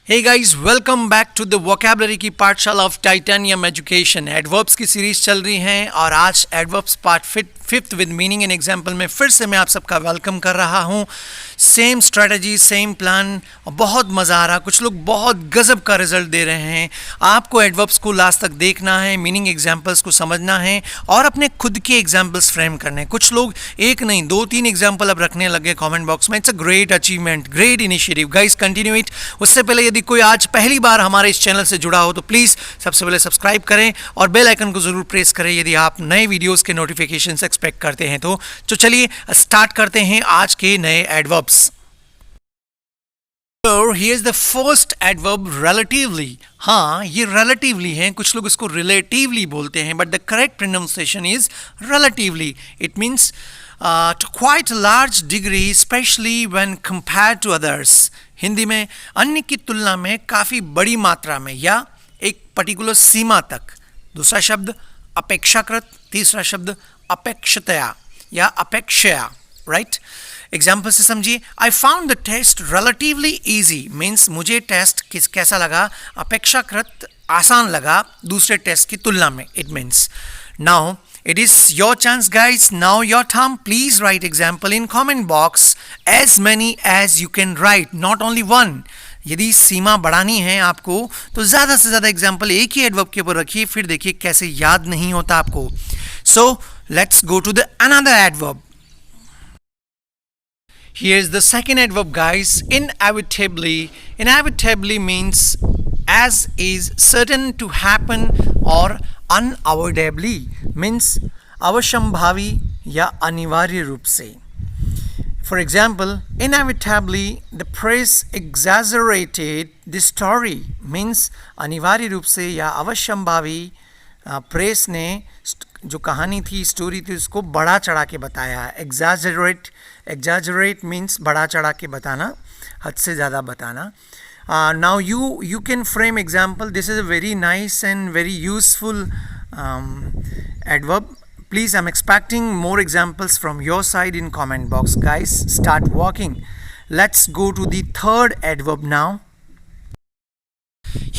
Hey guys, welcome back to the vocabulary की पाठशाला of titanium education. Adverbs की series चल रही हैं और आज adverbs part fifth with meaning and example में फिर से मैं आप सबका वेलकम कर रहा हूं। सेम स्ट्रेटजी, सेम प्लान और बहुत मज़ा आ रहा। कुछ लोग बहुत गजब का रिजल्ट दे रहे हैं। आपको एडवर्ब्स को लास्ट तक देखना है, मीनिंग एग्जाम्पल्स को समझना है और अपने खुद के एग्जाम्पल्स फ्रेम करने हैं। कुछ लोग एक नहीं 2-3 एग्जाम्पल अब रखने लगे कमेंट बॉक्स में। It's a great achievement, great initiative guys, continue it. उससे पहले यदि कोई आज पहली बार हमारे इस चैनल से जुड़ा हो तो प्लीज़ सबसे पहले सब्सक्राइब करें और बेल आइकन को ज़रूर प्रेस करें यदि आप नए वीडियोस के नोटिफिकेशंस एक्सपेक्ट करते हैं तो चलिए स्टार्ट करते हैं आज के नए adverbs. So here's the first adverb, relatively. हाँ, ये relatively है। कुछ लोग इसको relatively बोलते हैं, but the correct pronunciation is relatively. It means to quite a large degree, especially when compared to others. Hindi में अन्य की तुलना में काफ़ी बड़ी मात्रा में या एक पर्टिकुलर सीमा तक। दूसरा शब्द अपेक्षाकृत, तीसरा शब्द अपेक्षतया या अपेक्षया, राइट? एग्जाम्पल से समझिए। I found the test relatively easy means मुझे टेस्ट कैसा लगा, अपेक्षाकृत आसान लगा दूसरे टेस्ट की तुलना में। It means now it is your chance guys, now your turn. Please write example in comment box, as many as you can write, not only one. यदि सीमा बढ़ानी है आपको तो ज़्यादा से ज़्यादा एग्जाम्पल एक ही एडवर्ब के ऊपर रखिए, फिर देखिए कैसे याद नहीं होता आपको। So let's go to the another adverb. Here's the second adverb guys, inevitably. Inevitably means as is certain to happen or unavoidably means अवश्यंभावी या अनिवार्य रूप से। For example, inevitably the press exaggerated the story means अनिवार्य रूप से या अवश्यंभावी press ने जो कहानी थी, स्टोरी थी, उसको बढ़ा चढ़ा के बताया। exaggerate means बढ़ा चढ़ा के बताना, हद से ज़्यादा बताना। Now you can frame example. This is a very nice and very useful adverb. Please, I'm expecting more examples from your side in comment box. Guys, start working. Let's go to the third adverb now.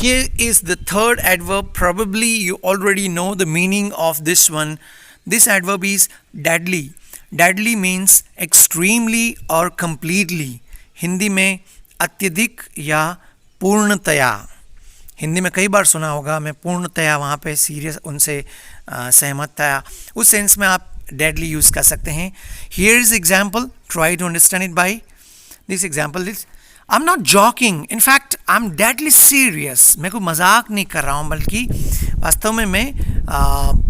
Here is the third adverb. Probably you already know the meaning of this one. This adverb is deadly. Deadly means extremely or completely. Hindi में अत्यधिक या पूर्णतया। हिंदी में कई बार सुना होगा मैं पूर्णतया, वहाँ पे सीरियस उनसे सहमत था, उस सेंस में आप डेडली यूज़ कर सकते हैं। Here is example, try to understand it by this example. I am not joking, in fact I am deadly serious. मैं कोई मजाक नहीं कर रहा हूँ, बल्कि वास्तव में मैं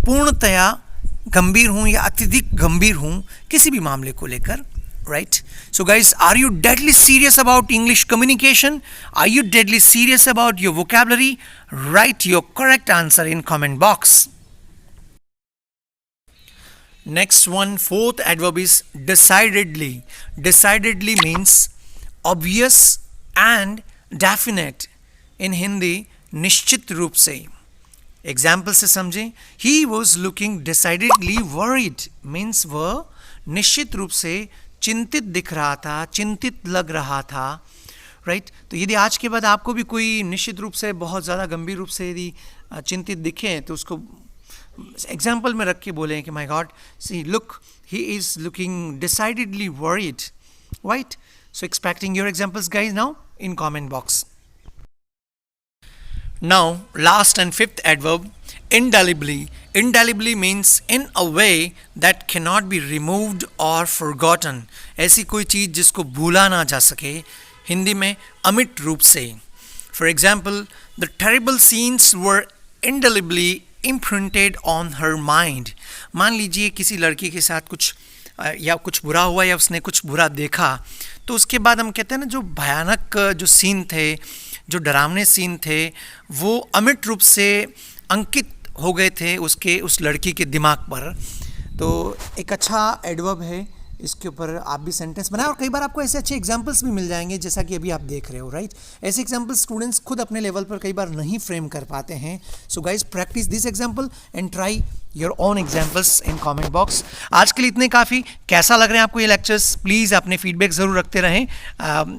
पूर्णतया गंभीर हूँ या अत्यधिक गंभीर हूँ किसी भी मामले को लेकर। Right? So guys, are you deadly serious about English communication? Are you deadly serious about your vocabulary? Write your correct answer in comment box. Next one, fourth adverb is decidedly. Decidedly means obvious and definite. In Hindi, निश्चित रूप से। Example से समझें। He was looking decidedly worried means वह निश्चित रूप से चिंतित दिख रहा था, चिंतित लग रहा था, राइट? तो यदि आज के बाद आपको भी कोई निश्चित रूप से बहुत ज़्यादा गंभीर रूप से यदि चिंतित दिखे तो उसको एग्जाम्पल में रख के बोलें कि my God, see look, he is looking decidedly worried, right? So expecting your examples guys now in comment box. Now, last and fifth adverb, indelibly. Indelibly means in a way that cannot be removed or forgotten. ऐसी कोई चीज़ जिसको भूला ना जा सके, हिंदी में अमिट रूप से। For example, the terrible scenes were indelibly imprinted on her mind. मान लीजिए किसी लड़की के साथ कुछ या कुछ बुरा हुआ या उसने कुछ बुरा देखा, तो उसके बाद हम कहते हैं ना, जो भयानक जो सीन थे, जो डरावने सीन थे, वो अमिट रूप से अंकित हो गए थे उस लड़की के दिमाग पर। तो एक अच्छा एडवर्ब है, इसके ऊपर आप भी सेंटेंस बनाएं और कई बार आपको ऐसे अच्छे एग्जांपल्स भी मिल जाएंगे जैसा कि अभी आप देख रहे हो, राइट? ऐसे एग्जांपल्स स्टूडेंट्स खुद अपने लेवल पर कई बार नहीं फ्रेम कर पाते हैं। So guys, practice this example and try your own examples in comment box. आज के लिए इतने काफ़ी। कैसा लग रहे हैं आपको ये लेक्चर्स? प्लीज़ अपने फीडबैक ज़रूर रखते रहें,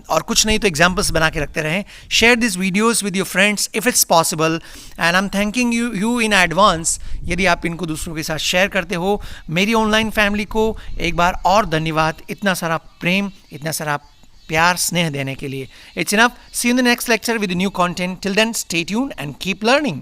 और कुछ नहीं तो एग्जाम्पल्स बना के रखते रहें। Share this videos with your friends if it's possible, and I am thanking you in advance यदि आप इनको दूसरों के साथ शेयर करते हो। मेरी ऑनलाइन फैमिली को एक बार और धन्यवाद, इतना सारा प्रेम, इतना सारा प्यार, स्नेह देने के लिए। It's enough. See you in the next lecture with new content. Till then stay tuned and keep learning.